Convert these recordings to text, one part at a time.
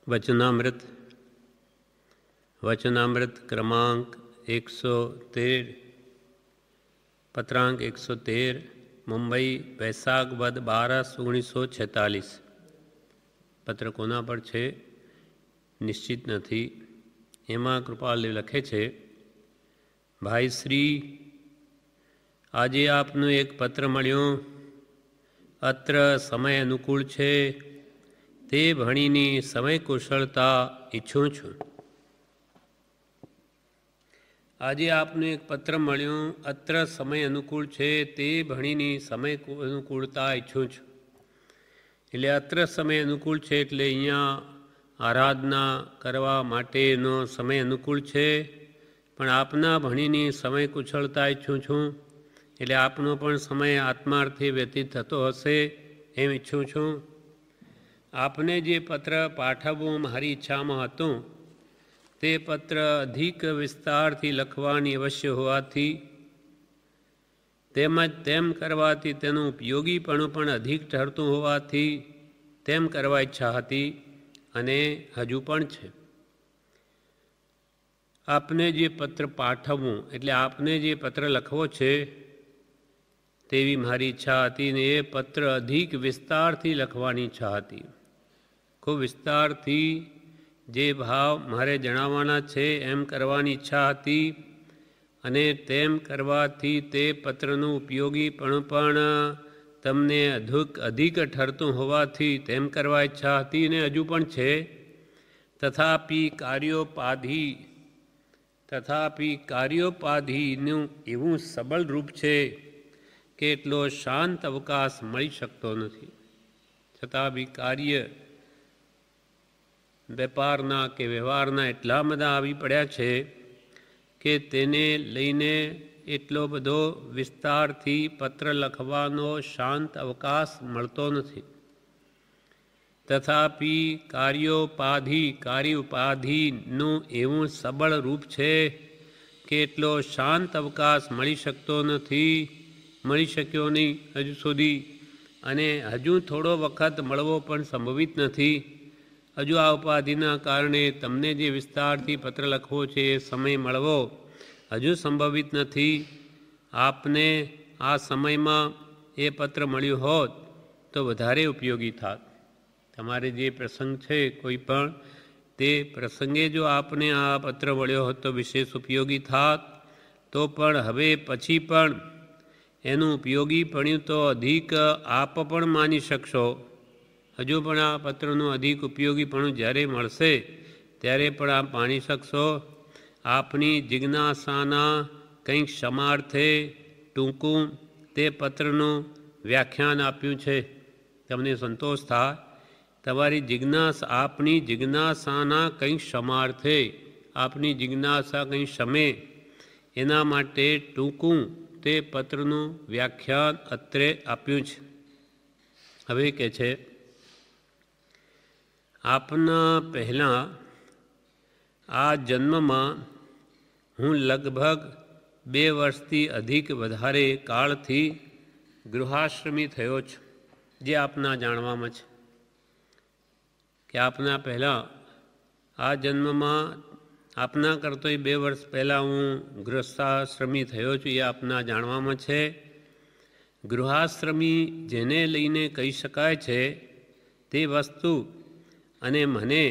वचनामृत वचनामृत क्रमांक 113 पत्रांक 113 मुंबई वैशाख वद 12/1946। પત્ર કોના પર છે નિશ્ચિત નથી। એમાં કૃપાલ લખે છે, ભાઈ શ્રી, આજે આપનો એક પત્ર મળ્યો। અત્ર સમય અનુકૂળ છે, તે ભણીની સમય કુશળતા ઈચ્છું છું। આજે આપનો એક પત્ર મળ્યો, અત્ર સમય અનુકૂળ છે, તે ભણીની સમય અનુકૂળતા ઈચ્છું છું। એટલે અત્ર સમય અનુકૂળ છે એટલે અહીંયા આરાધના કરવા માટેનો સમય અનુકૂળ છે, પણ આપના ભણીની સમય કુશળતા ઈચ્છું છું। એટલે આપનો પણ સમય આત્માર્થે વ્યતીત થતો હશે એમ ઈચ્છું છું। આપને જે પત્ર પાઠવવું મારી ઈચ્છામાં હતું તે પત્ર અધિક વિસ્તારથી લખવાની અવશ્ય હોવાથી તેમજ તેમ કરવાથી તેનું ઉપયોગીપણું પણ અધિક ઠરતું હોવાથી તેમ કરવા ઈચ્છા હતી અને હજુ પણ છે। આપને જે પત્ર પાઠવવું એટલે આપને જે પત્ર લખવો છે તેવી મારી ઈચ્છા હતી ને એ પત્ર અધિક વિસ્તારથી લખવાની ઈચ્છા હતી। ખૂબ વિસ્તારથી જે ભાવ મારે જણાવવાના છે એમ કરવાની ઈચ્છા હતી અને તેમ કરવાથી તે પત્રનું ઉપયોગીપણું પણ તમને અધિક ઠરતું હોવાથી તેમ કરવા ઈચ્છા હતી ને હજુ પણ છે। તથાપી કાર્યોપાધિનું એવું સબળ રૂપ છે કે એટલો શાંત અવકાશ મળી શકતો નથી। છતાં બી કાર્ય વેપારના કે વ્યવહારના એટલા બધા આવી પડ્યા છે કે તેને લઈને એટલો બધો વિસ્તારથી પત્ર લખવાનો શાંત અવકાશ મળતો નથી। તથાપી કાર્યોપાધિનું એવું સબળ રૂપ છે કે એટલો શાંત અવકાશ મળી શક્યો નહીં હજુ સુધી, અને હજુ થોડો વખત મળવો પણ સંભવિત નથી। હજુ આ ઉપાધિના કારણે તમને જે વિસ્તારથી પત્ર લખવો છે એ સમય મળવો હજુ સંભવિત નથી। આપને આ સમયમાં એ પત્ર મળ્યું હોત તો વધારે ઉપયોગી થાત। તમારે જે પ્રસંગ છે કોઈ પણ તે પ્રસંગે જો આપને આ પત્ર મળ્યો હોત તો વિશેષ ઉપયોગી થાત। તો પણ હવે પછી પણ એનું ઉપયોગીપણું તો અધિક આપ પણ માની શકશો। હજુ પણ આ પત્રનું અધિક ઉપયોગીપણું જ્યારે મળશે ત્યારે પણ આપ માની શકશો। આપની જિજ્ઞાસાના કંઈક સમાર્થે ટૂંકું તે પત્રનું વ્યાખ્યાન આપ્યું છે। તમને સંતોષ થાય। આપની જિજ્ઞાસાના કંઈક સમાર્થે, આપની જિજ્ઞાસા કંઈ શમે એના માટે ટૂંકું તે પત્રનું વ્યાખ્યાન અત્રે આપ્યું છે। હવે કહે છે, આપના પહેલાં આ જન્મમાં હું લગભગ 2 વર્ષથી અધિક વધારે કાળથી ગૃહાશ્રમી થયો છું। જે આપના જાણવામાં છે કે આપના પહેલાં આ જન્મમાં આપના કરતોય 2 વર્ષ પહેલાં હું ગૃહસ્થાશ્રમી થયો છું એ આપના જાણવામાં છે। ગૃહાશ્રમી જેને લઈને કહી શકાય છે તે વસ્તુ અને મને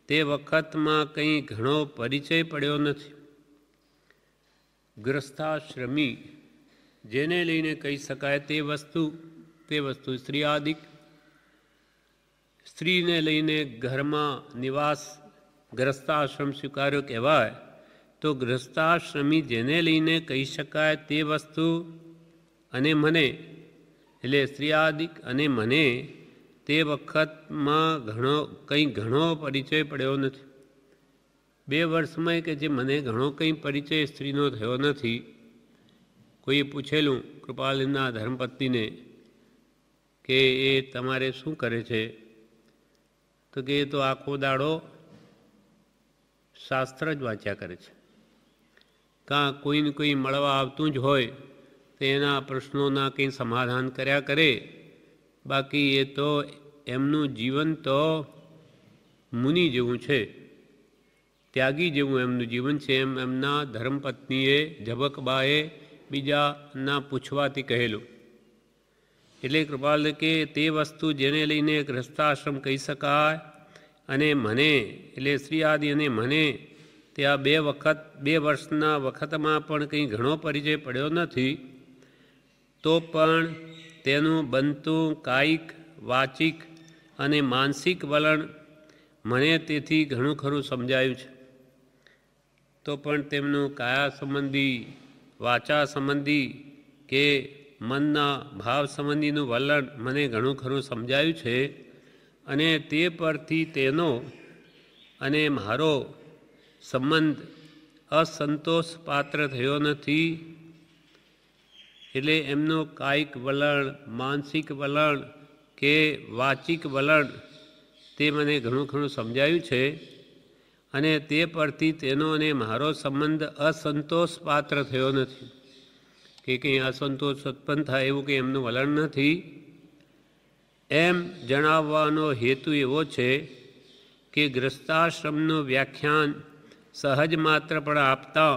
તે વખતમાં કંઈ ઘણો પરિચય પડ્યો નથી। ગૃહસ્થાશ્રમી જેને લઈને કહી શકાય તે વસ્તુ સ્ત્રીઆદિક, સ્ત્રીને લઈને ઘરમાં નિવાસ ગૃહસ્થાશ્રમ સ્વીકાર્યો કહેવાય। તો ગૃહસ્થાશ્રમી જેને લઈને કહી શકાય તે વસ્તુ અને મને એટલે સ્ત્રીઆદિક અને મને તે વખતમાં કંઈ ઘણો પરિચય પડ્યો નથી। 2 વર્ષમાં કે જે મને ઘણો કંઈ પરિચય સ્ત્રીનો થયો નથી। કોઈએ પૂછેલું કૃપાલના ધર્મપત્નીને કે એ તમારે શું કરે છે તો કે એ તો આખો દાડો શાસ્ત્ર જ વાંચ્યા કરે છે। કાં કોઈને કોઈ મળવા આવતું જ હોય તો એના પ્રશ્નોના કંઈ સમાધાન કર્યા કરે। બાકી એ તો એમનું જીવન તો મુનિ જેવું છે, ત્યાગી જેવું એમનું જીવન છે, એમ એમના ધર્મપત્નીએ ઝબકબાએ બીજાના પૂછવાથી કહેલું. એટલે કૃપાલ કે તે વસ્તુ જેને લઈને ગ્રસ્તાશ્રમ કહી શકાય અને મને એટલે શ્રી આદિ અને મને ત્યાં 2 વર્ષના વખતમાં પણ કંઈ ઘણો પરિચય પડ્યો નથી, તો પણ તેનું બનતું કાયિક, વાચિક અને માનસિક વલણ મને તેથી ઘણું ખરું સમજાયું છે. તો પણ તેમનું કાયા સંબંધી, વાચા સંબંધી કે મનના ભાવ સંબંધીનું વલણ મને ઘણું ખરું સમજાયું છે અને તે પરથી તેનો અને મારો સંબંધ અસંતોષ પાત્ર થયો નથી. એટલે એમનું કાયિક વલણ, માનસિક વલણ કે વાચિક વલણ તે મને ઘણું ખરું સમજાયું છે અને તે પરથી તેનો અને મારો સંબંધ અસંતોષ પાત્ર થયો નથી કે કંઈ અસંતોષ ઉત્પન્ન થાય એવું કંઈ એમનું વલણ નથી. એમ જણાવવાનો હેતુ એવો છે કે ગ્રસ્તાશ્રમનું વ્યાખ્યાન સહજ માત્ર પણ આપતા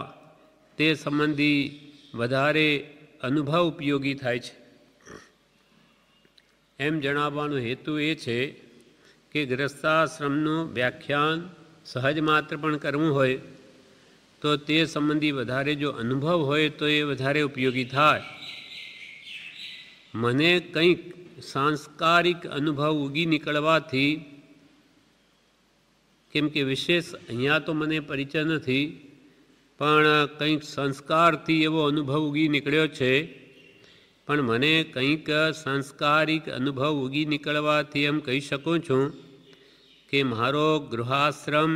તે સંબંધી વધારે અનુભવ ઉપયોગી થાય છે. એમ જણાવવાનો હેતુ એ છે કે ગ્રસ્તાશ્રમનું વ્યાખ્યાન સહજ માત્ર પણ કરવું હોય તો તે સંબંધી વધારે જો અનુભવ હોય તો એ વધારે ઉપયોગી થાય. મને કંઈક સાંસ્કારિક અનુભવ ઉગી નીકળવાથી, કેમ કે વિશેષ અહીંયા તો મને પરિચય નથી, પણ કંઈક સંસ્કારથી એવો અનુભવ ઉગી નીકળ્યો છે, પણ મને કંઈક સાંસ્કારિક અનુભવ ઉગી નીકળવાથી એમ કહી શકું છું કે મારો ગૃહાશ્રમ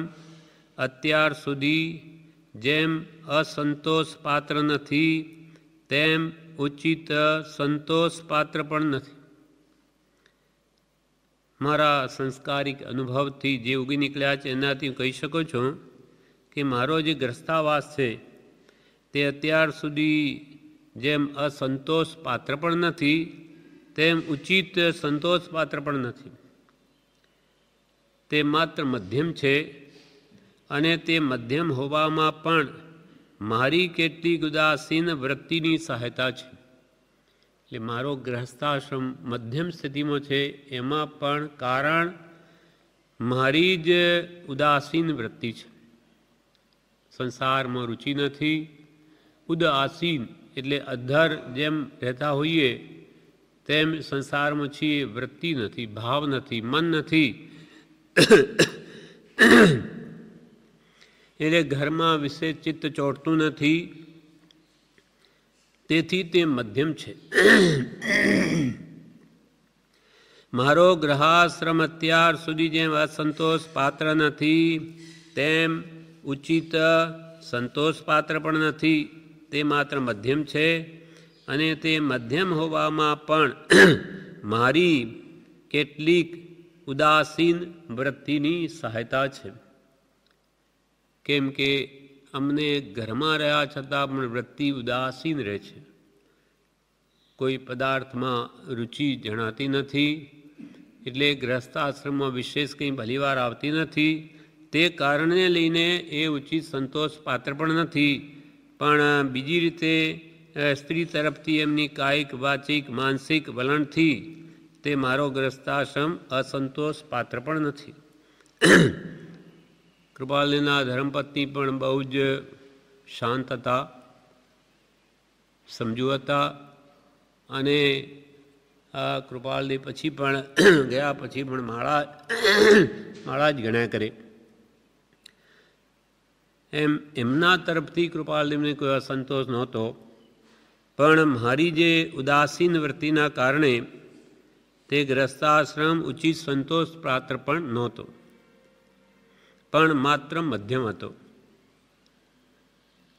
અત્યાર સુધી જેમ અસંતોષ પાત્ર નથી તેમ ઉચિત સંતોષ પાત્ર પણ નથી. મારા સંસ્કારિક અનુભવથી જે ઉગી નીકળ્યા છે એનાથી કહી શકું છું કે મારો જે ગ્રસ્તાવાસ છે તે અત્યાર સુધી જેમ અસંતોષ પાત્ર પણ નથી તેમ ઉચિત સંતોષ પાત્ર પણ નથી. તે માત્ર મધ્યમ છે અને તે મધ્યમ હોવામાં પણ મારી કેટલીક ઉદાસીન વૃત્તિની સહાયતા છે. એટલે મારો ગૃહસ્થાશ્રમ મધ્યમ સ્થિતિમાં છે, એમાં પણ કારણ મારી જ ઉદાસીન વૃત્તિ છે. સંસારમાં રુચિ નથી. ઉદાસીન એટલે અધર જેમ રહેતા હોઈએ તેમ સંસારમાં છીએ, વૃત્તિ નથી, ભાવ નથી, મન નથી. એટલે ઘરમાં વિશેષ ચિત્ત ચોંટતું નથી, તેથી તે મધ્યમ છે. મારો ગ્રહાશ્રમ અત્યાર સુધી જેમ અસંતોષ પાત્ર નથી તેમ ઉચિત સંતોષ પાત્ર પણ નથી. તે માત્ર મધ્યમ છે અને તે મધ્યમ હોવામાં પણ મારી કેટલીક ઉદાસીન વૃત્તિની સહાયતા છે. કેમ કે અમને ઘરમાં રહ્યા છતાં પણ વૃત્તિ ઉદાસીન રહે છે. કોઈ પદાર્થમાં રુચિ જણાતી નથી, એટલે ગ્રહસ્થાશ્રમમાં વિશેષ કંઈ ભલીવાર આવતી નથી. તે કારણને લઈને એ ઉચિત સંતોષ પાત્ર પણ નથી, પણ બીજી રીતે સ્ત્રી તરફથી એમની કાયિક, વાચિક, માનસિક વલણથી તે મારો ગ્રહસ્થાશ્રમ અસંતોષ પાત્ર પણ નથી. કૃપાલના ધર્મપત્ની પણ બહુ જ શાંત હતા, સમજુ હતા અને આ કૃપાલની પછી પણ ગયા પછી પણ માળા જ ગણ્યા કરે. એમ એમના તરફથી કૃપાલદેવને કોઈ અસંતોષ નહોતો, પણ મારી જે ઉદાસીન વૃત્તિના કારણે તે ગ્રહસ્થાશ્રમ ઉચિત સંતોષ પાત્ર પણ નહોતો, પણ માત્ર મધ્યમ હતો.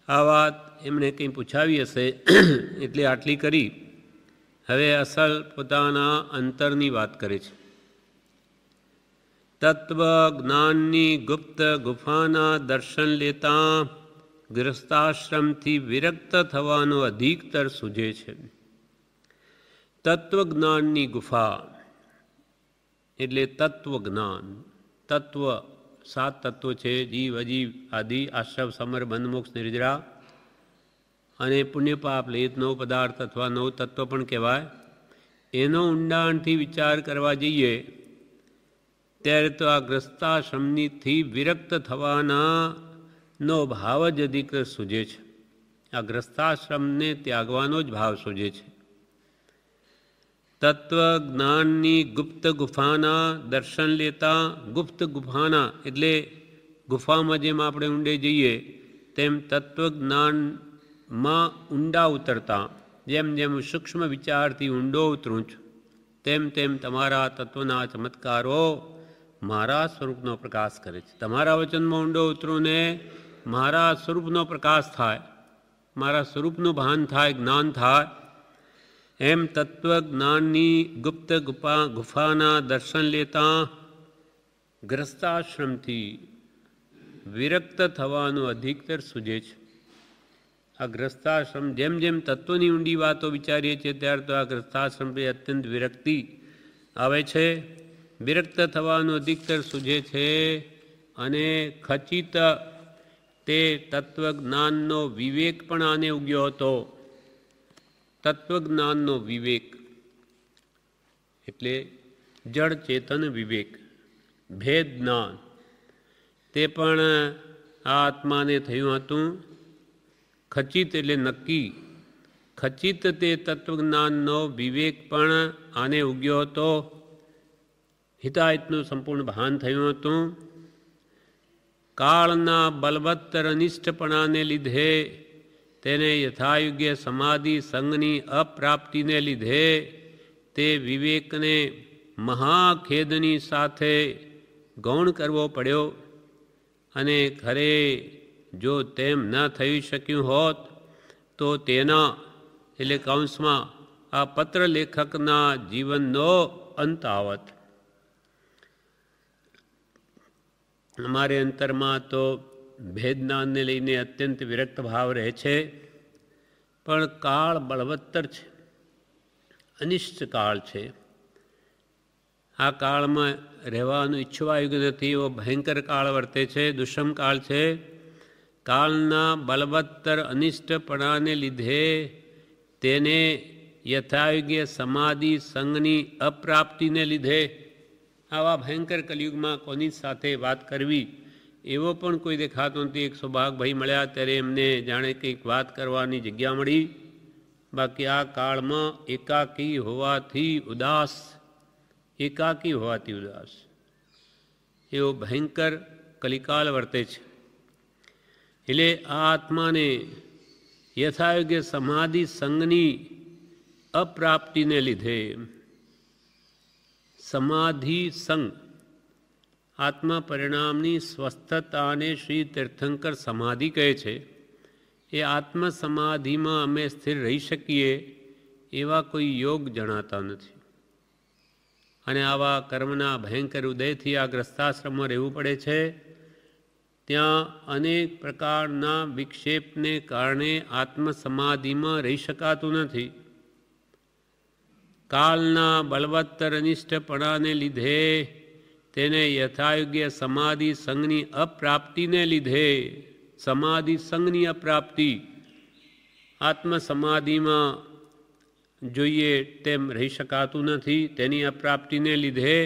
આ વાત એમણે કંઈ પૂછાવી હશે એટલે આટલી કરી. હવે અસલ પોતાના અંતરની વાત કરે છે. તત્વ જ્ઞાનની ગુપ્ત ગુફાના દર્શન લેતા ગૃહસ્થાશ્રમથી વિરક્ત થવાનો અધિકતર સૂઝે છે. તત્વજ્ઞાનની ગુફા એટલે તત્વજ્ઞાન, તત્વ 7 તત્વો છે, જીવ, અજીવ, આદિ, આશ્રવ, સમર, બંધ, મોક્ષ, નિર્જરા અને પુણ્ય પાપ લેત 9 પદાર્થ અથવા 9 તત્વો પણ કહેવાય. એનો ઊંડાણથી વિચાર કરવા જઈએ ત્યારે તો આ ગ્રસ્તાશ્રમથી વિરક્ત થવાના નો ભાવ જ અધિકૃત સૂજે છે. આ ગ્રસ્તાશ્રમને ત્યાગવાનો જ ભાવ સૂજે છે. તત્વજ્ઞાનની ગુપ્ત ગુફાના દર્શન લેતા, ગુપ્ત ગુફાના એટલે ગુફામાં જેમ આપણે ઊંડે જઈએ તેમ તત્વજ્ઞાનમાં ઊંડા ઉતરતા, જેમ જેમ સૂક્ષ્મ વિચારથી ઊંડો ઉતરું છું તેમ તેમ તમારા તત્વના ચમત્કારો મારા સ્વરૂપનો પ્રકાશ કરે છે. તમારા વચનમાં ઊંડો ઉતરું ને મારા સ્વરૂપનો પ્રકાશ થાય, મારા સ્વરૂપનું ભાન થાય, જ્ઞાન થાય. એમ તત્વજ્ઞાનની ગુપ્ત ગુફાના દર્શન લેતા ગ્રસ્તાશ્રમથી વિરક્ત થવાનું અધિકતર સૂજે છે. આ ગ્રસ્તાશ્રમ જેમ જેમ તત્વની ઊંડી વાતો વિચારીએ છીએ ત્યારે તો આ ગ્રસ્તાશ્રમથી અત્યંત વિરક્તિ આવે છે. વિરક્ત થવાનું અધિકતર સૂજે છે અને ખચિત તે તત્વજ્ઞાનનો વિવેક પણ આને ઉગ્યો હતો. તત્વજ્ઞાનનો વિવેક એટલે જળ ચેતન વિવેક, ભેદ જ્ઞાન, તે પણ આ આત્માને થયું હતું. ખચિત એટલે નક્કી, ખચિત તે તત્વજ્ઞાનનો વિવેક પણ આને ઉગ્યો હતો. હિતાહિતનું સંપૂર્ણ ભાન થયું હતું. કાળના બલવત્તર અનિષ્ટપણાને લીધે, તેને યથાયોગ્ય સમાધિ સંગની અપ્રાપ્તિને લીધે તે વિવેકને મહાખેદની સાથે ગૌણ કરવો પડ્યો. અને ખરે જો તેમ ન થઈ શક્યું હોત તો તેના એટલે કૌંસમાં આ પત્ર લેખકના જીવનનો અંત આવત. અમારે અંતરમાં તો ભેદજ્ઞાનને લઈને અત્યંત વિરક્ત ભાવ રહે છે, પણ કાળ બળવત્તર છે, અનિષ્ટ કાળ છે. આ કાળમાં રહેવાનું ઈચ્છવા યોગ્ય નથી એવો ભયંકર કાળ વર્તે છે, દુષ્મ કાળ છે. કાળના બળવત્તર અનિષ્ટપણાને લીધે તેને યથાયોગ્ય સમાધિ સંગની અપ્રાપ્તિને લીધે આવા ભયંકર કલયુગમાં કોની સાથે વાત કરવી એવો પણ કોઈ દેખાતો નથી. એક સૌભાગભાઈ મળ્યા ત્યારે એમને જાણે કંઈક વાત કરવાની જગ્યા મળી. બાકી આ કાળમાં એકાકી હોવાથી ઉદાસ એવો ભયંકર કલિકાલ વર્તે છે. એટલે આ આત્માને યથાયોગ્ય સમાધિ સંગની અપ્રાપ્તિને લીધે, સમાધિ સંગ આત્મા પરિણામની સ્વસ્થતાને શ્રી તીર્થંકર સમાધિ કહે છે. એ આત્મસમાધિમાં અમે સ્થિર રહી શકીએ એવા કોઈ યોગ જણાતા નથી. અને આવા કર્મના ભયંકર ઉદયથી આ ગ્રસ્તાશ્રમમાં રહેવું પડે છે. ત્યાં અનેક પ્રકારના વિક્ષેપને કારણે આત્મસમાધિમાં રહી શકાતું નથી. કાળના બળવત્તર અનિષ્ટપણાને લીધે, તેને યથાયોગ્ય સમાધિ સંગની અપ્રાપ્તિને લીધે, સમાધિ સંગની અપ્રાપ્તિ, આત્મસમાધિમાં જોઈએ તેમ રહી શકાતું નથી. તેની અપ્રાપ્તિને લીધે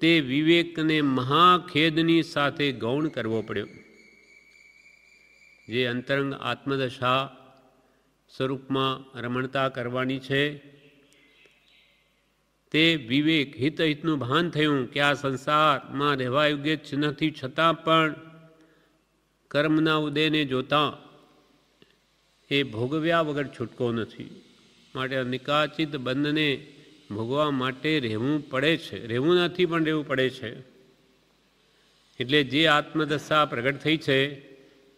તે વિવેકને મહાખેદની સાથે ગૌણ કરવો પડ્યો. જે અંતરંગ આત્મદશા સ્વરૂપમાં રમણતા કરવાની છે, તે વિવેક હિતનું ભાન થયું કે આ સંસારમાં રહેવા યોગ્ય જ નથી, છતાં પણ કર્મના ઉદયને જોતાં એ ભોગવ્યા વગર છૂટકો નથી. માટે નિકાચિત બંધને ભોગવા માટે રહેવું પડે છે. રહેવું નથી પણ રહેવું પડે છે. એટલે જે આત્મદશા પ્રગટ થઈ છે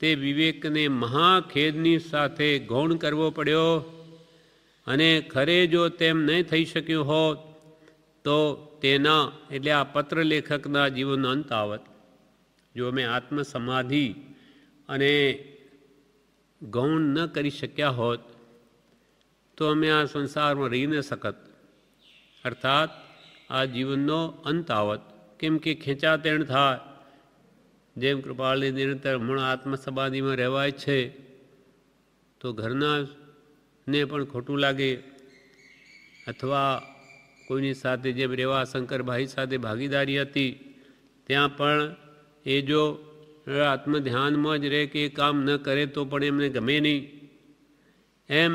તે વિવેકને મહાખેદની સાથે ગૌણ કરવો પડ્યો. અને ખરે જો તેમ નહીં થઈ શક્યું હોત તો તેના એટલે આ પત્ર લેખકના જીવનનો અંત આવત. જો અમે આત્મસમાધિ અને ગૌણ ન કરી શક્યા હોત તો અમે આ સંસારમાં રહી ન શકત, અર્થાત આ જીવનનો અંત આવત. કેમ કે ખેંચાતેણ થાય. જેમ કૃપાળની નિરંતર મૂળ આત્મસમાધિમાં રહેવાય છે તો ઘરનાને પણ ખોટું લાગે, અથવા કોઈની સાથે જેમ રેવા શંકરભાઈ સાથે ભાગીદારી હતી ત્યાં પણ એ જો આત્મધ્યાનમાં જ રહે કે એ કામ ન કરે તો પણ એમને ગમે નહીં એમ,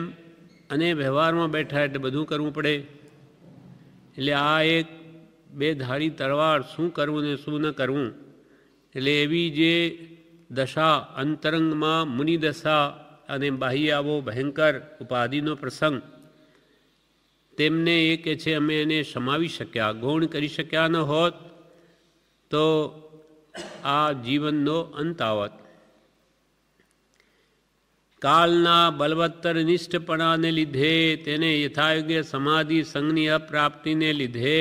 અને વ્યવહારમાં બેઠા એટલે બધું કરવું પડે. એટલે આ એક બે ધારી તલવાર, શું કરવું ને શું ન કરવું. એટલે એવી જે દશા અંતરંગમાં મુનિ દશા અને બાહ્ય આવો ભયંકર ઉપાધિનો પ્રસંગ, તેમને એ કે છે અમે એને સમાવી શક્યા, ગૌણ કરી શક્યા ન હોત તો આ જીવનનો અંત આવત. કાળના બલવત્તર નિષ્ઠપણાને લીધે, તેને યથાયોગ્ય સમાધિ સંઘની અપ્રાપ્તિને લીધે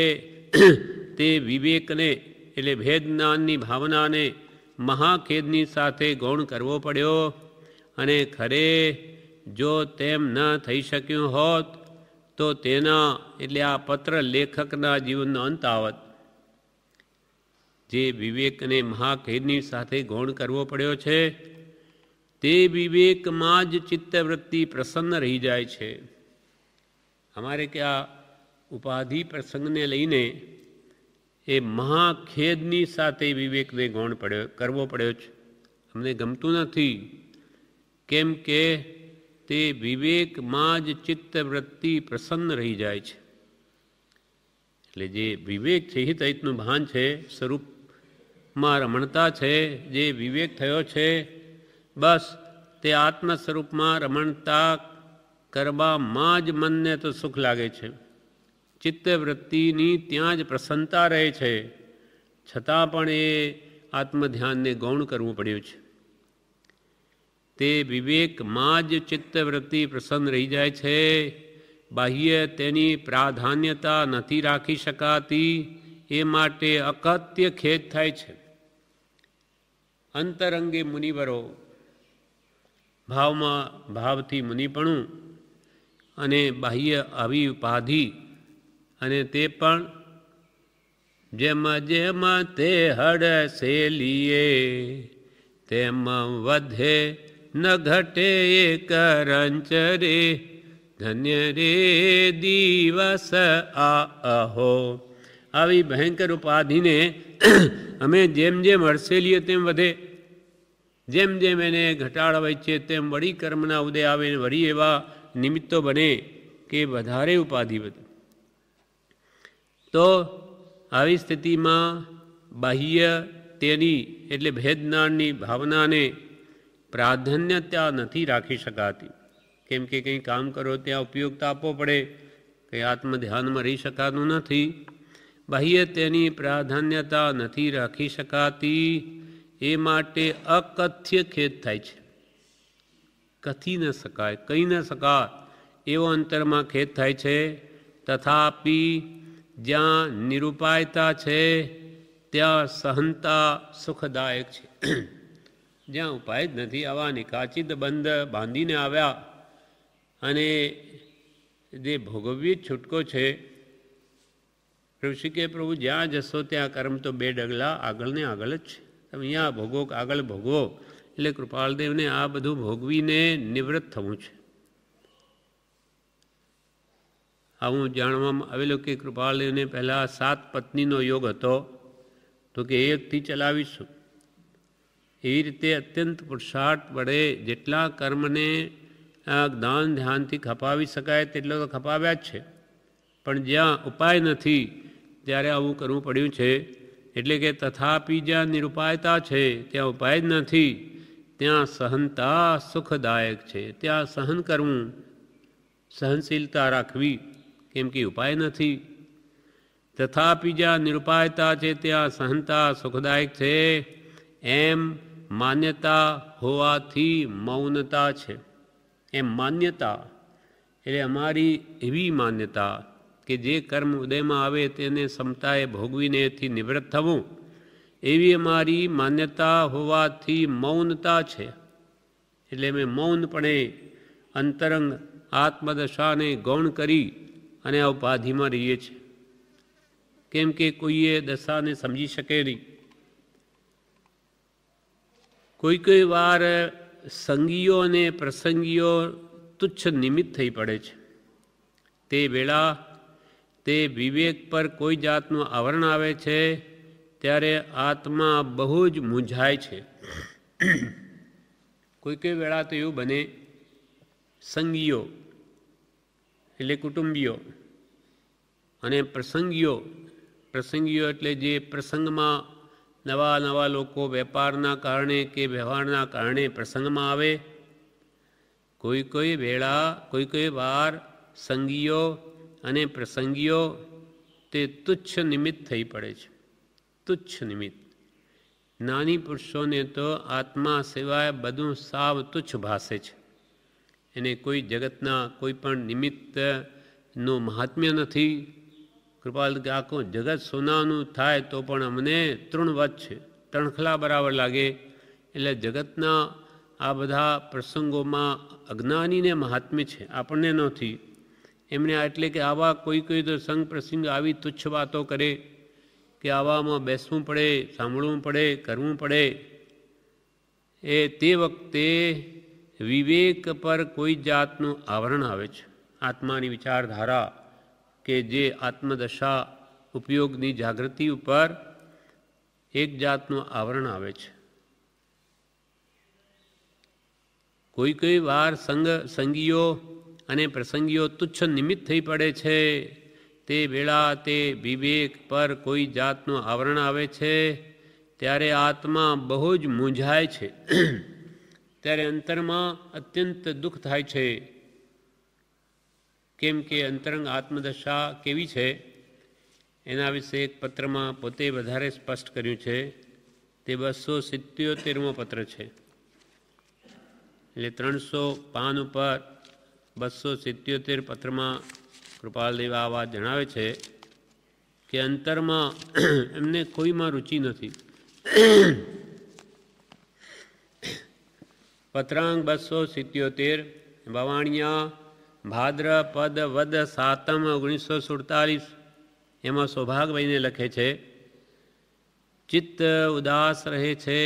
તે વિવેકને એટલે ભેદ જ્ઞાનની ભાવનાને મહાખેદની સાથે ગૌણ કરવો પડ્યો. અને ખરે જો તેમ ન થઈ શક્યું હોત તો તેના એટલે આ પત્ર લેખકના જીવનનો અંત આવત. જે વિવેકને મહાખેદની સાથે ગૌણ કરવો પડ્યો છે તે વિવેકમાં જ ચિત્તવૃત્તિ પ્રસન્ન રહી જાય છે. અમારે કે આ ઉપાધિ પ્રસંગને લઈને એ મહાખેદની સાથે વિવેકને ગૌણ કરવો પડ્યો છે. અમને ગમતું નથી, કેમ કે તે વિવેકમાં જ ચિત્તવૃત્તિ પ્રસન્ન રહી જાય છે. એટલે જે વિવેક છે, હિતહિતનું ભાન છે, સ્વરૂપમાં રમણતા છે, જે વિવેક થયો છે, બસ તે આત્મ સ્વરૂપમાં રમણતા કરવામાં જ મનને તો સુખ લાગે છે. ચિત્તવૃત્તિની ત્યાં જ પ્રસન્નતા રહે છે, છતાં પણ એ આત્મધ્યાનને ગૌણ કરવું પડ્યું છે. તે વિવેકમાં જ ચિત્તવૃત્તિ પ્રસન્ન રહી જાય છે. બાહ્ય તેની પ્રાધાન્યતા નથી રાખી શકાતી, એ માટે અકથ્ય ખેદ થાય છે. અંતરંગે મુનિવરો, ભાવમાં ભાવથી મુનિપણું અને બાહ્ય આવી ઉપાધિ, અને તે પણ જેમ જેમ તે હડસે લીએ તેમ વધે ન ઘટે એક રંચ રે, ધન્ય રે દિવસ આ અહો. આવી ભયંકર ઉપાધિને અમે જેમ જેમ હડસેલીએ તેમ વધે, જેમ જેમ એને ઘટાડવાય છે તેમ વળી કર્મના ઉદય આવે, વળી એવા નિમિત્તો બને કે વધારે ઉપાધિ વધે. તો આવી સ્થિતિમાં બાહ્ય તેની એટલે ભેદજ્ઞાનની ભાવનાને પ્રાધાન્યતા નથી રાખી શકાતી. કેમ કે કંઈ કામ કરો ત્યાં ઉપયોગતા આપવો પડે, કંઈ આત્મધ્યાનમાં રહી શકાતું નથી. બાહ્ય તેની પ્રાધાન્યતા નથી રાખી શકાતી, એ માટે અકથ્ય ખેદ થાય છે. કથી ન શકાય, કહી ન શકાય એવો અંતરમાં ખેદ થાય છે. તથાપિ જ્યાં નિરૂપાયતા છે ત્યાં સહનતા સુખદાયક છે. જ્યાં ઉપાય જ નથી, આવા નિકાચિત બંધ બાંધીને આવ્યા અને જે ભોગવ્ય છૂટકો છે. ઋષિ કે પ્રભુ જ્યાં જશો ત્યાં કર્મ તો બે ડગલા આગળ ને આગળ જ છે, તમે અહીંયા ભોગવો આગળ ભોગવો. એટલે કૃપાલદેવને આ બધું ભોગવીને નિવૃત્ત થવું છે. આવું જાણવામાં આવેલું કે કૃપાલદેવને પહેલાં 7 પત્નીનો યોગ હતો, તો કે એકથી ચલાવીશું. એવી રીતે અત્યંત પુરુષાર્થ વડે જેટલા કર્મને જ્ઞાન ધ્યાનથી ખપાવી શકાય તેટલો તો ખપાવ્યા જ છે, પણ જ્યાં ઉપાય નથી ત્યારે આવું કરવું પડ્યું છે. એટલે કે તથાપિ જ્યાં નિરુપાયતા છે, ત્યાં ઉપાય જ નથી, ત્યાં સહનતા સુખદાયક છે. ત્યાં સહન કરવું, સહનશીલતા રાખવી, કેમ કે ઉપાય નથી. તથાપિ જ્યાં નિરુપાયતા છે ત્યાં સહનતા સુખદાયક છે, એમ માન્યતા હોવાથી મૌનતા છે. એમ માન્યતા એટલે અમારી એવી માન્યતા કે જે કર્મ ઉદયમાં આવે તેને ક્ષમતાએ ભોગવીને એથી નિવૃત્ત થવું, એવી અમારી માન્યતા હોવાથી મૌનતા છે. એટલે અમે મૌનપણે અંતરંગ આત્મદશાને ગૌણ કરી અને આ ઉપાધિમાં રહીએ છીએ. કેમ કે કોઈએ દશાને સમજી શકે નહીં. કોઈ વાર સંગીઓ અને પ્રસંગીઓ તુચ્છ નિમિત્ત થઈ પડે છે. તે વેળા તે વિવેક પર કોઈ જાતનું આવરણ આવે છે ત્યારે આત્મા બહુ જ મૂંઝાય છે. કોઈ વેળા તો એવું બને, સંગીઓ એટલે કુટુંબીઓ અને પ્રસંગીઓ એટલે જે પ્રસંગમાં નવા લોકો વેપારના કારણે કે વ્યવહારના કારણે પ્રસંગમાં આવે. કોઈ વાર સંગીઓ અને પ્રસંગીઓ તે તુચ્છ નિમિત્ત થઈ પડે છે. તુચ્છ નિમિત્ત. જ્ઞાની પુરુષોને તો આત્મા સિવાય બધું સાવ તુચ્છ ભાસે છે. એને કોઈ જગતના કોઈ પણ નિમિત્તનું મહાત્મ્ય નથી. કૃપાલ કે આખું જગત સોનાનું થાય તો પણ અમને તૃણવત છે, તણખલા બરાબર લાગે. એટલે જગતના આ બધા પ્રસંગોમાં અજ્ઞાનીને મહાત્મ્ય છે, આપણને નથી. એમને એટલે કે આવા કોઈ તો સંગ પ્રસંગ આવી તુચ્છ વાતો કરે કે આવામાં બેસવું પડે, સાંભળવું પડે, કરવું પડે. તે વખતે વિવેક પર કોઈ જાતનું આવરણ આવે છે. આત્માની વિચારધારા કે જે આત્મદશા ઉપયોગની જાગૃતિ ઉપર એક જાતનું આવરણ આવે છે. કોઈ વાર સંગીઓ અને પ્રસંગીઓ તુચ્છ નિમિત્ત થઈ પડે છે. તે વેળા તે વિવેક પર કોઈ જાતનું આવરણ આવે છે ત્યારે આત્મા બહુ જ મૂંઝાય છે. ત્યારે અંતરમાં અત્યંત દુઃખ થાય છે. કેમ કે અંતરંગ આત્મદશા કેવી છે એના વિશે એક પત્રમાં પોતે વધારે સ્પષ્ટ કર્યું છે. તે 277મો પત્ર છે. એટલે 300 પાન ઉપર 277 પત્રમાં કૃપાલદેવ આ વાત જણાવે છે કે અંતરમાં એમને કોઈમાં રુચિ નથી. પત્રાંગ 277 ભવાણિયા ભાદ્રપદ વદ 7 1947 એમાં સૌભાગભાઈને લખે છે, ચિત્ત ઉદાસ રહે છે,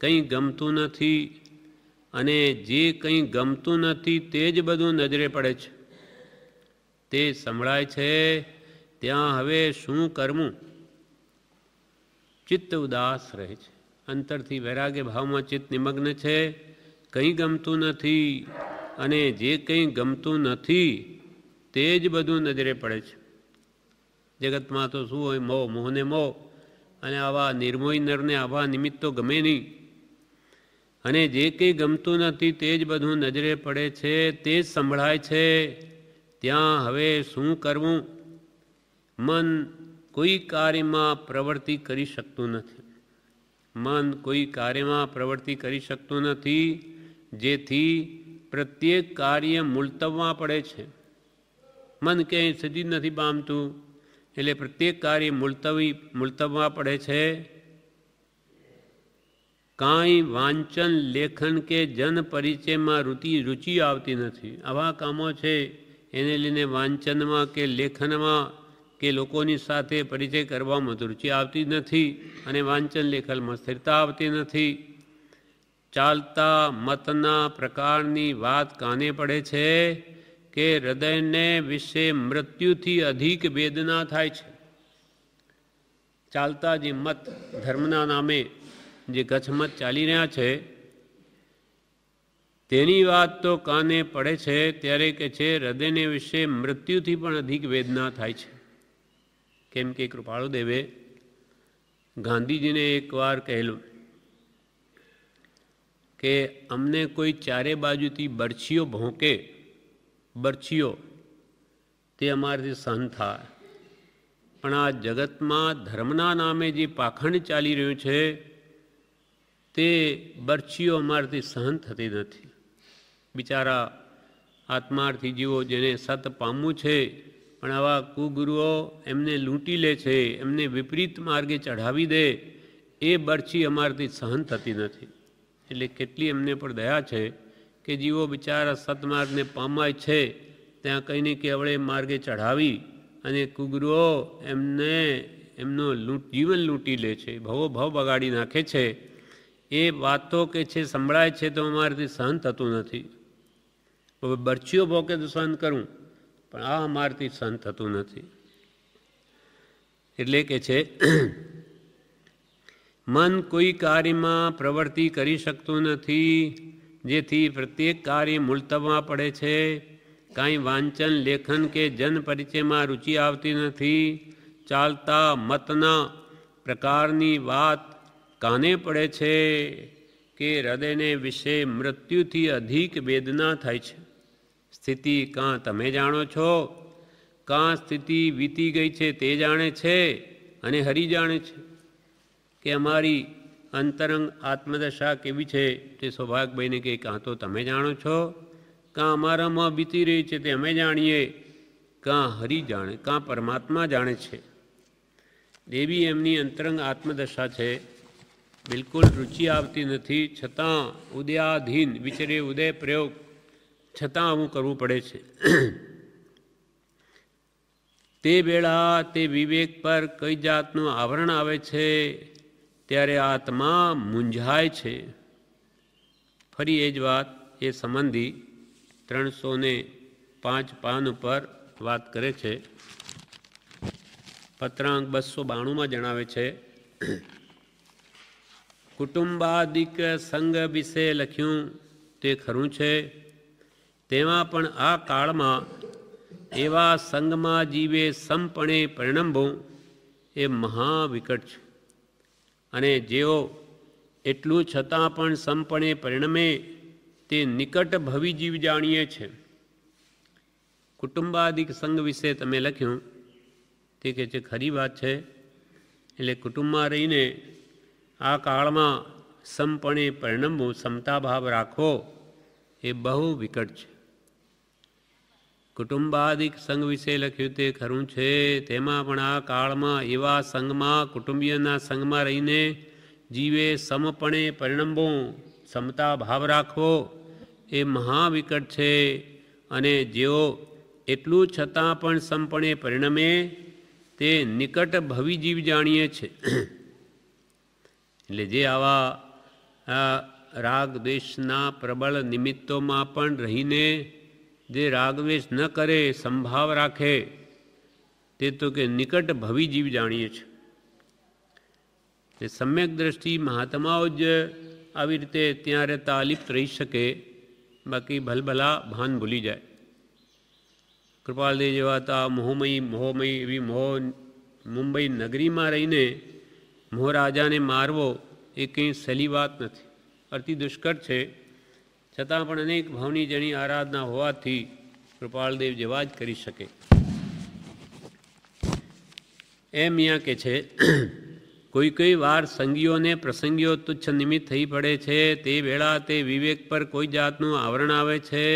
કંઈ ગમતું નથી અને જે કંઈ ગમતું નથી તે જ બધું નજરે પડે છે. તે સંભળાય છે ત્યાં હવે શું કરવું? ચિત્ત ઉદાસ રહે છે. અંતરથી વૈરાગ્ય ભાવમાં ચિત્ત નિમગ્ન છે. કંઈ ગમતું નથી અને જે કંઈ ગમતું નથી તે જ બધું નજરે પડે છે. જગતમાં તો શું હોય? મોહને મોહ. અને આવા નિર્મોહી નરને આવા નિમિત્તો ગમે નહીં. અને જે કંઈ ગમતું નથી તે જ બધું નજરે પડે છે. તે જ સંભળાય છે ત્યાં હવે શું કરવું? મન કોઈ કાર્યમાં પ્રવૃત્તિ કરી શકતું નથી. મન કોઈ કાર્યમાં પ્રવૃત્તિ કરી શકતું નથી, જેથી પ્રત્યેક કાર્ય મૂલતવવા પડે છે. મન ક્યાંય સિદ્ધિ નથી પામતું એટલે પ્રત્યેક કાર્ય મૂલતવવા પડે છે. કાંઈ વાંચન, લેખન કે જન પરિચયમાં રુચિ આવતી નથી. આવા કામો છે એને લઈને વાંચનમાં કે લેખનમાં કે લોકોની સાથે પરિચય કરવામાં રુચિ આવતી નથી અને વાંચન લેખનમાં સ્થિરતા આવતી નથી. ચાલતા મતના પ્રકારની વાત કાને પડે છે કે હૃદયને વિશે મૃત્યુથી અધિક વેદના થાય છે. ચાલતા જે મત ધર્મના નામે જે ગચ્છમત ચાલી રહ્યા છે તેની વાત તો કાને પડે છે ત્યારે કે છે હૃદયને વિશે મૃત્યુથી પણ અધિક વેદના થાય છે. કેમ કે કૃપાળુદેવે ગાંધીજીને એકવાર કહેલું કે અમને કોઈ ચારે બાજુથી બરછીઓ ભોંકે, બરછીઓ તે અમારાથી સહન થાય, પણ આ જગતમાં ધર્મના નામે જે પાખંડ ચાલી રહ્યું છે તે બરછીઓ અમારાથી સહન થતી નથી. બિચારા આત્માર્થી જીવો જેને સત પામવું છે પણ આવા કુગુરુઓ એમને લૂંટી લે છે, એમને વિપરીત માર્ગે ચઢાવી દે, એ બરછી અમારાથી સહન થતી નથી. એટલે કેટલી એમને પર દયા છે કે જીવો બિચારા સતમાર્ગને પામાય છે ત્યાં કંઈને કે અવળે માર્ગે ચઢાવી અને કુગુરો એમનું જીવન લૂંટી લે છે, ભવો ભવ બગાડી નાખે છે. એ વાતો કે છે સંભળાય છે તો અમારાથી સહન થતું નથી. હવે બરછીઓ ભોકે તો સહન કરું, પણ આ અમારાથી સહન થતું નથી. એટલે કે છે મન કોઈ કાર્યમાં પ્રવૃત્તિ કરી શકતું નથી, જેથી પ્રત્યેક કાર્ય મુલતવમાં પડે છે. કાંઈ વાંચન લેખન કે જન પરિચયમાં રુચિ આવતી નથી. ચાલતા મતના પ્રકારની વાત કાને પડે છે કે હૃદયને વિશે મૃત્યુથી અધિક વેદના થાય છે. સ્થિતિ કાં તમે જાણો છો, કાં સ્થિતિ વીતી ગઈ છે તે જાણે છે અને હરી જાણે છે. કે અમારી અંતરંગ આત્મદશા કેવી છે તે સૌભાગભાઈને કે કાં તો તમે જાણો છો, કાં અમારામાં બીતી રહી છે તે અમે જાણીએ, કાં હરી જાણે, કાં પરમાત્મા જાણે છે. એવી એમની અંતરંગ આત્મદશા છે. બિલકુલ રુચિ આવતી નથી, છતાં ઉદયાધીન વિચરે ઉદય પ્રયોગ છતાં આવું કરવું પડે છે. તે વેળા તે વિવેક પર કઈ જાતનું આવરણ આવે છે ત્યારે આત્મા મૂંઝાય છે. ફરી એ જ વાત એ સંબંધી 305 પાન ઉપર વાત કરે છે. પત્રાંક 292માં જણાવે છે, કુટુંબાદિક સંગ વિશે લખ્યું તે ખરું છે. તેમાં પણ આ કાળમાં એવા સંગમાં જીવે સમપણે પરિણમવું એ મહાવિકટ છે. અને જેઓ એટલું છતાં પણ સમપણે પરિણમે તે નિકટ ભવિ જીવ જાણીએ છે. કુટુંબાદિક સંગ વિશે તમે લખ્યું તે કહે છે ખરી વાત છે. એટલે કુટુંબમાં રહીને આ કાળમાં સમપણે પરિણમવું, સમતા ભાવ રાખવો એ બહુ વિકટ છે. કુટુંબાદિક સંઘ વિશે લખ્યું તે ખરું છે. તેમાં પણ આ કાળમાં એવા સંઘમાં, કુટુંબીયના સંઘમાં રહીને જીવે સમપણે પરિણમવું, સમતા ભાવ રાખવો એ મહાવિકટ છે. અને જેઓ એટલું છતાં પણ સમપણે પરિણમે તે નિકટ ભવિ જીવ જાણીએ છે. એટલે જે આવા રાગ દ્વેષના પ્રબળ નિમિત્તોમાં પણ રહીને જે રાગદ્વેષ ન કરે, સંભાવ રાખે, તે તો કે નિકટ ભવિ જીવ જાણીએ છે. સમ્યક દ્રષ્ટિ મહાત્માઓ જ આવી રીતે ત્યાં રહેતા અલિપ્ત રહી શકે, બાકી ભલભલા ભાન ભૂલી જાય. કૃપાલદેવ જેવા હતા મોહમયી એવી મુંબઈ નગરીમાં રહીને મોહરાજાને મારવો એ કંઈ સહેલી વાત નથી, અતિ દુષ્કર છે. છતાં પણ અનેક ભાવની જેની આરાધના હોવાથી કૃપાલદેવ જેવા જ કરી શકે. એમ અહીંયા કે છે કોઈ વાર સંગીઓને પ્રસંગીઓ તુચ્છ નિમિત્ત થઈ પડે છે. તે વેળા તે વિવેક પર કોઈ જાતનું આવરણ આવે છે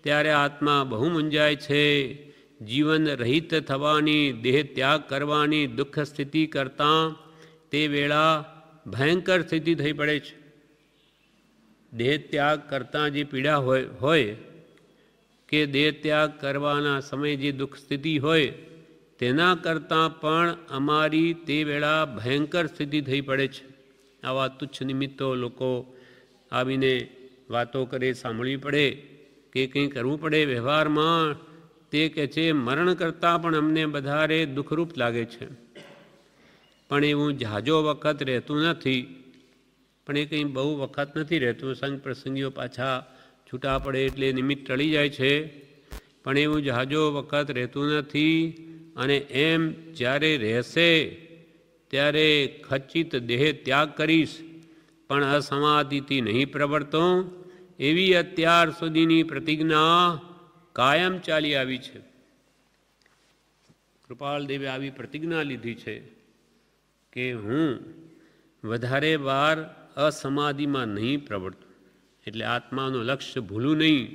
ત્યારે આત્મા બહુ મૂંઝાય છે. જીવન રહિત થવાની, દેહ ત્યાગ કરવાની દુઃખ સ્થિતિ કરતાં તે વેળા ભયંકર સ્થિતિ થઈ પડે છે. દેહ ત્યાગ કરતાં જે પીડા હોય કે દેહ ત્યાગ કરવાના સમયે જે દુઃખ સ્થિતિ હોય તેના કરતાં પણ અમારી તે વેળા ભયંકર સ્થિતિ થઈ પડે છે. આવા તુચ્છ નિમિત્તો લોકો આવીને વાતો કરે, સાંભળવી પડે કે કંઈ કરવું પડે વ્યવહારમાં, તે કહે છે મરણ કરતાં પણ અમને વધારે દુઃખરૂપ લાગે છે. પણ એવું ઝાઝો વખત રહેતું નથી. પણ એ કંઈ બહુ વખત નથી રહેતું. સંગ પ્રસંગીઓ પાછા છૂટા પડે એટલે નિમિત્ત ટળી જાય છે. પણ એવું ઝાઝો વખત રહેતું નથી. અને એમ જ્યારે રહેશે ત્યારે ખચિત દેહ ત્યાગ કરીશ, પણ અસમાધિથી નહીં પ્રવર્તો, એવી અત્યાર સુધીની પ્રતિજ્ઞા કાયમ ચાલી આવી છે. કૃપાલદેવે આવી પ્રતિજ્ઞા લીધી છે કે હું વધારે વાર અસમાધિમાં નહીં પ્રવર્તું, એટલે આત્માનું લક્ષ્ય ભૂલું નહીં.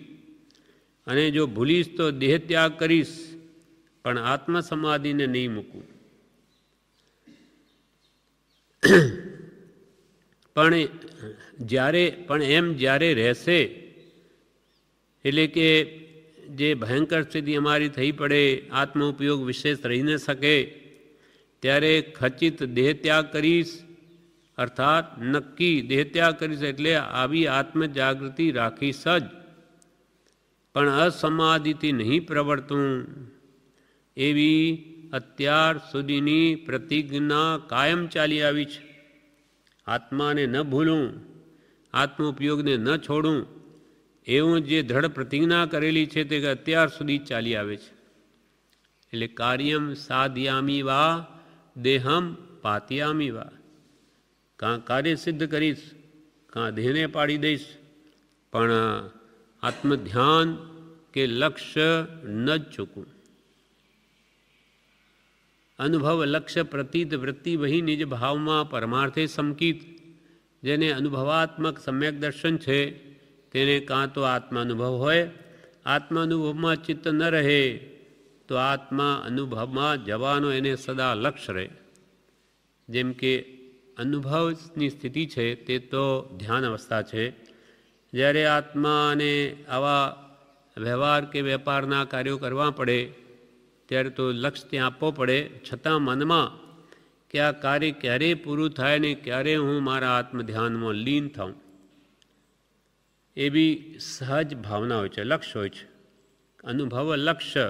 અને જો ભૂલીશ તો દેહ ત્યાગ કરીશ, પણ આત્મસમાધિને નહીં મૂકું. પણ એમ જ્યારે રહેશે, એટલે કે જે ભયંકર સ્થિતિ અમારી થઈ પડે, આત્મ ઉપયોગ વિશેષ રહી ન શકે, ત્યારે ખચિત દેહત્યાગ કરીશ, અર્થાત નક્કી દેહત્યાગ કરીશ એટલે આવી આત્મજાગૃતિ રાખીશ જ, પણ અસમાધિથી નહીં પ્રવર્તું. એવી અત્યાર સુધીની પ્રતિજ્ઞા કાયમ ચાલી આવી છે. આત્માને ન ભૂલું, આત્મ ઉપયોગને ન છોડું, એવું જે દ્રઢ પ્રતિજ્ઞા કરેલી છે તે અત્યાર સુધી ચાલી આવે છે. એટલે કાર્યમ સાધ્યામી વા દેહમ પાત્યામી વા, કાં કાર્ય સિદ્ધ કરીશ, કાં દેહને પાડી દઈશ, પણ આત્મધ્યાન કે લક્ષ્ય ન જ ચૂકું. અનુભવ લક્ષ્ય પ્રતીત વૃત્તિ વહી નિજ ભાવમાં પરમાર્થે સમકિત, જેને અનુભવાત્મક સમ્યક દર્શન છે તેને કાં તો આત્માનુભવ હોય, આત્માનુભવમાં ચિત્ત ન રહે તો આત્મા અનુભવમાં જવાનો એને સદા લક્ષ્ય રહે. જેમ કે અનુભવની સ્થિતિ છે તે તો ધ્યાન અવસ્થા છે. જ્યારે આત્માને આવા વ્યવહાર કે વેપારના કાર્યો કરવા પડે ત્યારે તો લક્ષ્ય ત્યાં આપવો પડે, છતાં મનમાં કે આ કાર્ય ક્યારે પૂરું થાય ને ક્યારે હું મારા આત્મધ્યાનમાં લીન થાઉં, એવી સહજ ભાવના હોય છે, લક્ષ્ય હોય છે. અનુભવ લક્ષ્ય,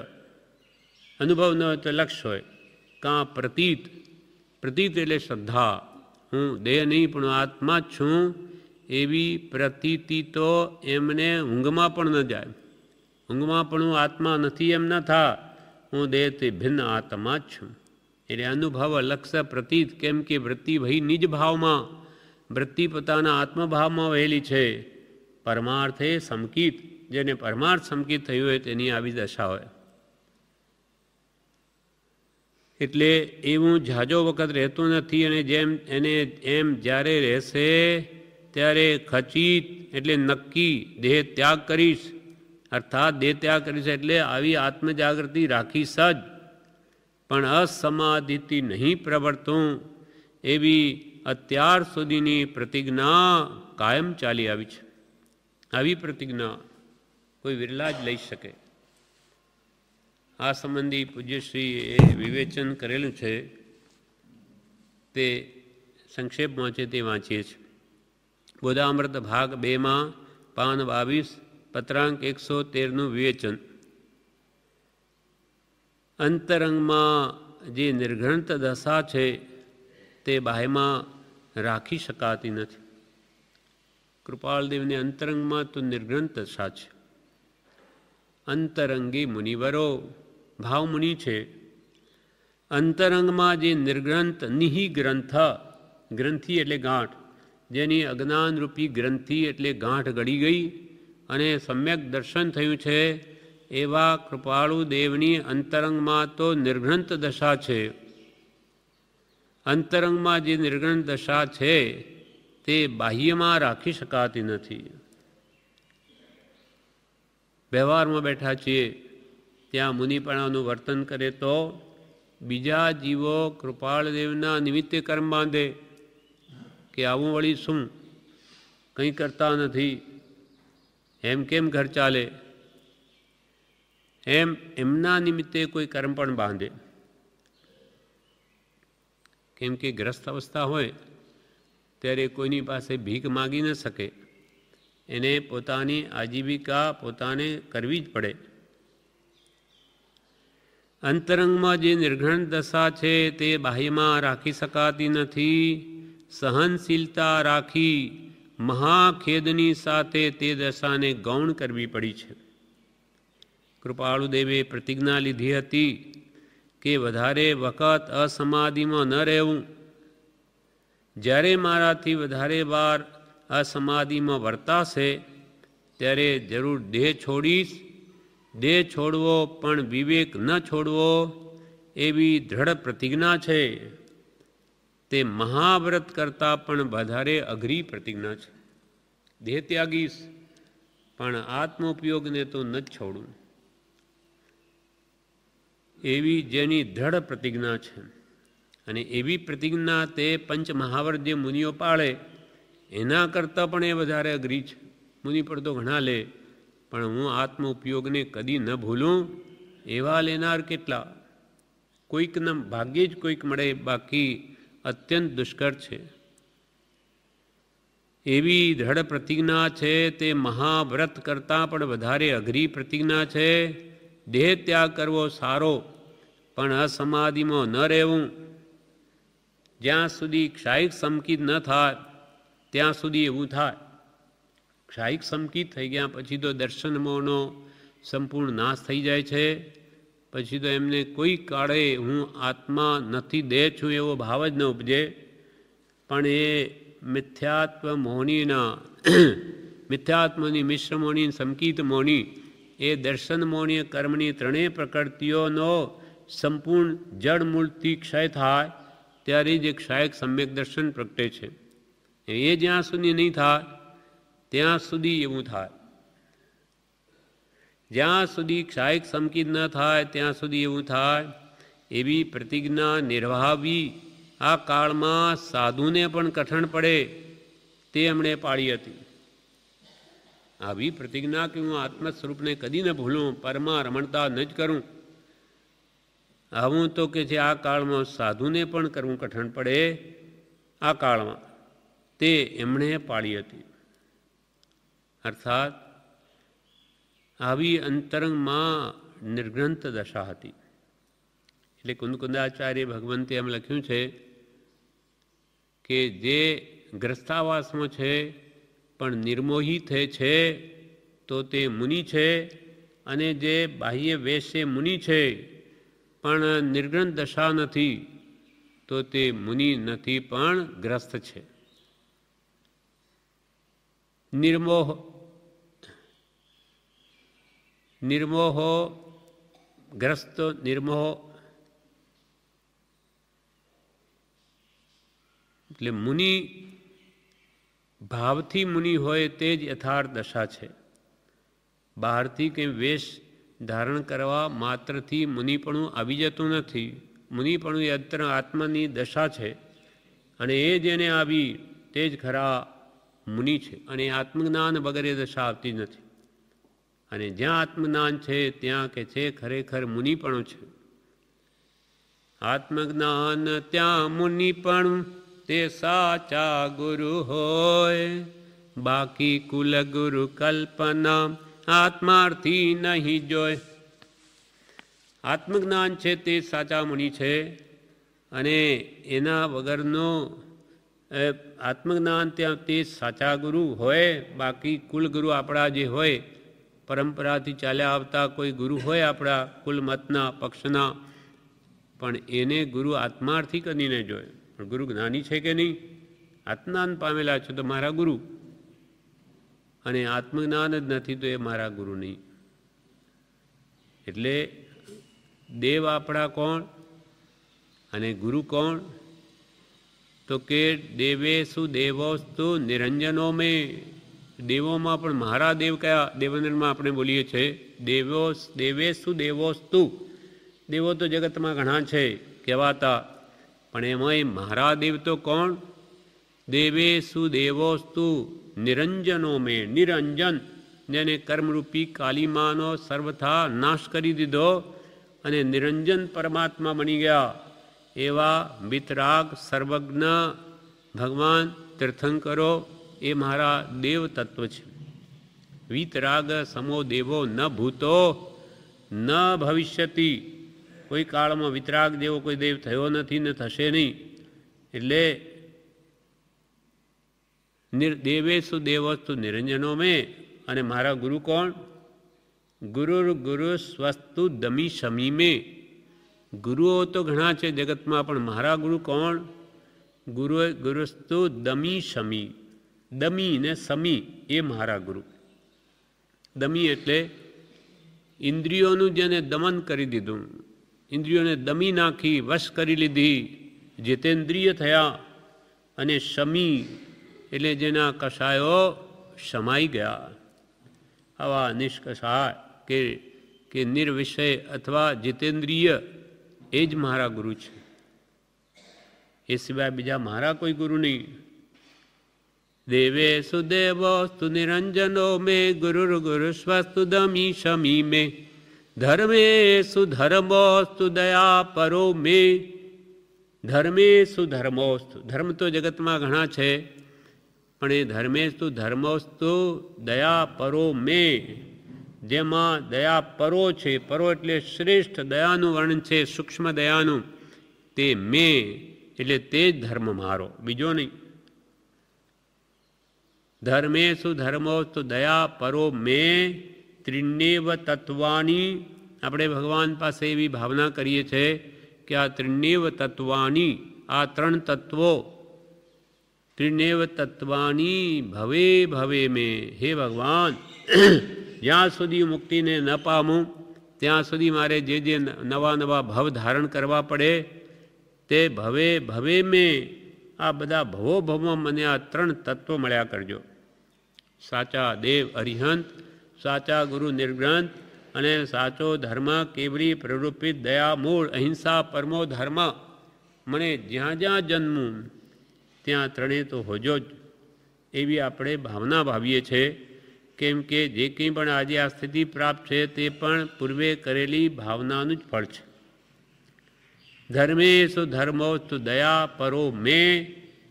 અનુભવ ન હોય તો લક્ષ્ય હોય. કાં પ્રતીત, પ્રતીત એટલે શ્રદ્ધા, હું દેહ નહીં પણ આત્મા જ છું, એવી પ્રતીતિ તો એમને ઊંઘમાં પણ ન જાય. ઊંઘમાં પણ હું આત્મા નથી એમ ન થા, હું દેહથી ભિન્ન આત્મા જ છું. એટલે અનુભવ લક્ષ્ય પ્રતીત, કેમ કે વૃત્તિ ભાઈ નિજ ભાવમાં, વૃત્તિ પોતાના આત્મભાવમાં વહેલી છે. પરમાર્થે સમકિત, જેને પરમાર્થ સમકિત થયું હોય તેની આવી દશા હોય. એટલે એવું ઝાઝો વખત રહેતું નથી, અને જેમ એને એમ જ્યારે રહેશે ત્યારે ખચિત એટલે નક્કી દેહ ત્યાગ કરીશ, અર્થાત દેહ ત્યાગ કરીશ એટલે આવી આત્મજાગૃતિ રાખીશ જ, પણ અસમાધિથી નહીં પ્રવર્તું. એવી અત્યાર સુધીની પ્રતિજ્ઞા કાયમ ચાલી આવી છે. આવી પ્રતિજ્ઞા કોઈ વિરલા જ લઈ શકે. આ સંબંધી પૂજ્યશ્રીએ વિવેચન કરેલું છે, તે સંક્ષેપમાં છે તે વાંચીએ છીએ. બોધામૃત ભાગ 2માં પાન 22 પત્રાંક 113નું વિવેચન. અંતરંગમાં જે નિર્ઘણત દશા છે તે બાહ્યમાં રાખી શકાતી નથી. કૃપાળદેવને અંતરંગમાં તો નિર્ઘણત દશા છે. અંતરંગી મુનિવરો ભાવમુનિ છે. અંતરંગમાં જે નિર્ગ્રંથ નિહિ ગ્રંથ, ગ્રંથિ એટલે ગાંઠ, જેની અજ્ઞાનરૂપી ગ્રંથિ એટલે ગાંઠ ગળી ગઈ અને સમ્યક દર્શન થયું છે, એવા કૃપાળુ દેવની અંતરંગમાં તો નિર્ગ્રંથ દશા છે. અંતરંગમાં જે નિર્ગ્રંથ દશા છે તે બાહ્યમાં રાખી શકાતી નથી. વ્યવહારમાં બેઠા છીએ ત્યાં મુનિપણાનું વર્તન કરે તો બીજા જીવો કૃપાળદેવના નિમિત્તે કર્મ બાંધે કે આવું વળી શું, કંઈ કરતા નથી, એમ કેમ ઘર ચાલે, એમ એમના નિમિત્તે કોઈ કર્મ પણ બાંધે. કેમ કે ગ્રસ્ત અવસ્થા હોય ત્યારે કોઈની પાસે ભીખ માગી ન શકે, એને પોતાની આજીવિકા પોતાને કરવી જ પડે. અંતરંગમાં જે નિર્ઘણ દશા છે તે બાહ્યમાં રાખી શકાતી નથી. સહનશીલતા રાખી મહાખેદની સાથે તે દશાને ગૌણ કરવી પડી છે. કૃપાળુદેવે પ્રતિજ્ઞા લીધી હતી કે વધારે વખત અસમાધિમાં ન રહેવું. જ્યારે મારાથી વધારે વાર અસમાધિમાં વર્તાશે ત્યારે જરૂર દેહ છોડીશ. દેહ છોડવો પણ વિવેક ન છોડવો, એવી દ્રઢ પ્રતિજ્ઞા છે. તે મહાવ્રત કરતાં પણ વધારે અઘરી પ્રતિજ્ઞા છે. દેહ ત્યાગીશ પણ આત્મોપયોગને તો ન જ છોડું, એવી જેની દ્રઢ પ્રતિજ્ઞા છે. અને એવી પ્રતિજ્ઞા તે પંચ મહાવ્રત જે મુનિઓ પાળે એના કરતાં પણ એ વધારે અઘરી છે. મુનિ પર તો ઘણા લે, પણ હું આત્મ ઉપયોગને કદી ન ભૂલું એવા લેનાર કેટલા? કોઈકના ભાગ્યે જ કોઈક મળે, બાકી અત્યંત દુષ્કર છે. એવી દ્રઢ પ્રતિજ્ઞા છે તે મહાવ્રત કરતાં પણ વધારે અઘરી પ્રતિજ્ઞા છે. દેહ ત્યાગ કરવો સારો, પણ અસમાધિમાં ન રહેવું. જ્યાં સુધી ક્ષાયિક સંકિત ન થાય ત્યાં સુધી એવું થાય. ક્ષાયિક સંકિત થઈ ગયા પછી તો દર્શન મોહનો સંપૂર્ણ નાશ થઈ જાય છે. પછી તો એમને કોઈ કાળે હું આત્મા નથી, દેહ છું એવો ભાવ જ ન ઉપજે. પણ એ મિથ્યાત્વ મોહનીના મિથ્યાત્મની મિશ્ર મોહની સંકિત મોહની એ દર્શન મોહનીય કર્મની ત્રણેય પ્રકૃતિઓનો સંપૂર્ણ જળ મૂળથી ક્ષય થાય ત્યારે જ ક્ષાયક સમ્યક દર્શન પ્રગટે છે. એ જ્યાં સુધી નહીં થાય ત્યાં સુધી એવું થાય. જ્યાં સુધી ક્ષાયક સંકિત ન થાય ત્યાં સુધી એવું થાય. એવી પ્રતિજ્ઞા નિર્વાહવી આ કાળમાં સાધુને પણ કઠણ પડે તે એમણે પાડી હતી. આવી પ્રતિજ્ઞા કે હું આત્મ સ્વરૂપને કદી ન ભૂલું, પરમાં રમણતા ન જ કરું, આવું તો કે છે આ કાળમાં સાધુને પણ કરવું કઠણ પડે આ કાળમાં, તે એમણે પાડી હતી. અર્થાત આવી અંતરંગમાં નિર્ગ્રંથ દશા હતી. એટલે કુંદકુંદાચાર્ય ભગવંતે એમ લખ્યું છે કે જે ગ્રસ્તાવાસમાં છે પણ નિર્મોહી થઈ છે તો તે મુનિ છે, અને જે બાહ્ય વેશે મુનિ છે પણ નિર્ગ્રંથ દશા નથી તો તે મુનિ નથી પણ ગ્રસ્ત છે. નિર્મોહો ગ્રસ્ત નિર્મોહ એટલે મુનિ ભાવથી મુનિ હોય તે જ યથાર્થ દશા છે. બહારથી કંઈ વેશ ધારણ કરવા માત્રથી મુનિપણું આવી જતું નથી. મુનિપણું એ અંતર આત્માની દશા છે, અને એ જેને આવી તે જ ખરા મુનિ છે. અને આત્મજ્ઞાન વગેરે દશા આવતી નથી. અને જ્યાં આત્મજ્ઞાન છે ત્યાં કે છે ખરેખર મુનિપણું છે. આત્મજ્ઞાન ત્યાં મુનિપણું તે સાચા ગુરુ હોય, બાકી કુલ ગુરુ કલ્પના આત્માર્થી નહીં જોય. આત્મજ્ઞાન છે તે સાચા મુનિ છે, અને એના વગરનો આત્મજ્ઞાન ત્યાં તે સાચા ગુરુ હોય. બાકી કુલ ગુરુ આપણા જે હોય, પરંપરાથી ચાલ્યા આવતા કોઈ ગુરુ હોય આપણા કુલ મતના પક્ષના, પણ એને ગુરુ આત્માર્થી કરીને જોય. પણ ગુરુ જ્ઞાની છે કે નહીં? આત્મજ્ઞાન પામેલા છે તો મારા ગુરુ, અને આત્મજ્ઞાન જ નથી તો એ મારા ગુરુ નહીં. એટલે દેવ આપણા કોણ અને ગુરુ કોણ? તો કે દેવેશુ દેવોસ્તુ નિરંજનો મેં. દેવોમાં પણ મારા દેવ કયા? દેવંદરમાં આપણે બોલીએ છીએ દેવેશુ દેવોસ્તુ. દેવો તો જગતમાં ઘણા છે કહેવાતા, પણ એમાંય મારા દેવ તો કોણ? દેવેશુ દેવોસ્તુ નિરંજનો મેં. નિરંજન, જેને કર્મરૂપી કાલીમાનો સર્વથા નાશ કરી દીધો અને નિરંજન પરમાત્મા બની ગયા એવા વિતરાગ સર્વજ્ઞ ભગવાન તીર્થંકરો એ મારા દેવ તત્વ છે. વિતરાગ સમો દેવો ન ભૂતો ન ભવિષ્યતિ. કોઈ કાળમાં વિતરાગ જેવો કોઈ દેવ થયો નથી ને થશે નહીં. એટલે દેવેશુ દેવસ્તુ નિરંજનો મેં. અને મારા ગુરુ કોણ? ગુરુર ગુરુ સ્વસ્તુ દમી શમી મેં. ગુરુઓ તો ઘણા છે જગતમાં, પણ મારા ગુરુ કોણ? ગુરુ ગુરુસ્તુ દમી શમી. દમી ને સમી એ મારા ગુરુ. દમી એટલે ઇન્દ્રિયોનું જેને દમન કરી દીધું, ઇન્દ્રિયોને દમી નાખી, વશ કરી લીધી, જીતેન્દ્રિય થયા. અને શમી એટલે જેના કષાયો શમાઈ ગયા. આવા નિષ્કષાય કે નિર્વિષય અથવા જીતેન્દ્રિય એ જ મારા ગુરુ છે. એ સિવાય બીજા મારા કોઈ ગુરુ નહીં. દેવેષુ દેવોસ્તુ નિરંજનો મે ગુરુર્ગુરુસ્વસ્તુ દમી શમી મે ધર્મેષુ ધર્મોસ્તુ દયા પરો મે ધર્મેષુ ધર્મોસ્તુ ધર્મ તો જગતમાં ઘણા છે પણ એ ધર્મેષુ ધર્મોસ્તુ દયા પરો મે જેમાં દયા પરો છે પરો એટલે શ્રેષ્ઠ દયાનું વર્ણન છે સૂક્ષ્મ દયાનું તે મે એટલે તે જ ધર્મ મારો બીજો નહીં ધર્મેષુ ધર્મોસ્તુ દયા પરો મે ત્રિણ્યેવ તત્વાની આપણે ભગવાન પાસે એવી ભાવના કરીએ છીએ કે આ ત્રિણ્યેવ તત્વાની આ ત્રણ તત્વો ત્રિણ્યેવ તત્વાની ભવે ભવે મેં હે ભગવાન જ્યાં સુધી મુક્તિને ન પામું ત્યાં સુધી મારે જે જે નવા નવા ભવ ધારણ કરવા પડે તે ભવે ભવે મેં આ બધા ભવો ભવમાં મને આ ત્રણ તત્વો મળ્યા કરજો સાચા દેવ અરિહંત સાચા ગુરુ નિર્ગ્રંથ અને સાચો ધર્મ કેવલી પ્રરૂપિત દયા મૂળ અહિંસા પરમો ધર્મ મને જ્યાં જ્યાં જન્મું ત્યાં ત્રણેય તો હોજો જ એવી આપણે ભાવના ભાવીએ છીએ કેમ કે જે કંઈ પણ આજે આ સ્થિતિ પ્રાપ્ત છે તે પણ પૂર્વે કરેલી ભાવનાનું જ ફળ છે ધર્મેષુ ધર્મોસ્તુ દયા પરો મે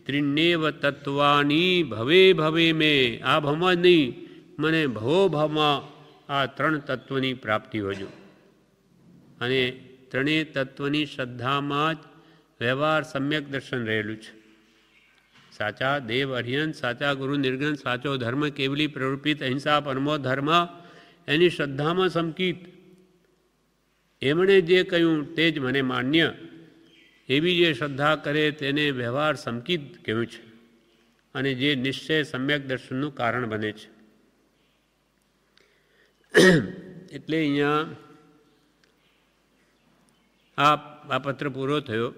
ત્રિણ્યેવ તત્વાની ભવે ભવે મે આ ભવમાં નહીં મને ભવો ભવમાં આ ત્રણ તત્વની પ્રાપ્તિ હોજો અને ત્રણેય તત્વની શ્રદ્ધામાં જ વ્યવહાર સમ્યક દર્શન રહેલું છે સાચા દેવ અરિહંત સાચા ગુરુ નિર્ગ્રંથ સાચો ધર્મ કેવલી પ્રરૂપિત અહિંસા પરમો ધર્મ એની શ્રદ્ધામાં સમકિત એમણે જે કહ્યું તે જ મને માન્ય એવી જે શ્રદ્ધા કરે તેને વ્યવહાર સમકિત કહ્યું છે અને જે નિશ્ચય સમ્યક દર્શનનું કારણ બને છે એટલે અહીંયા આ પત્ર પૂરો થયો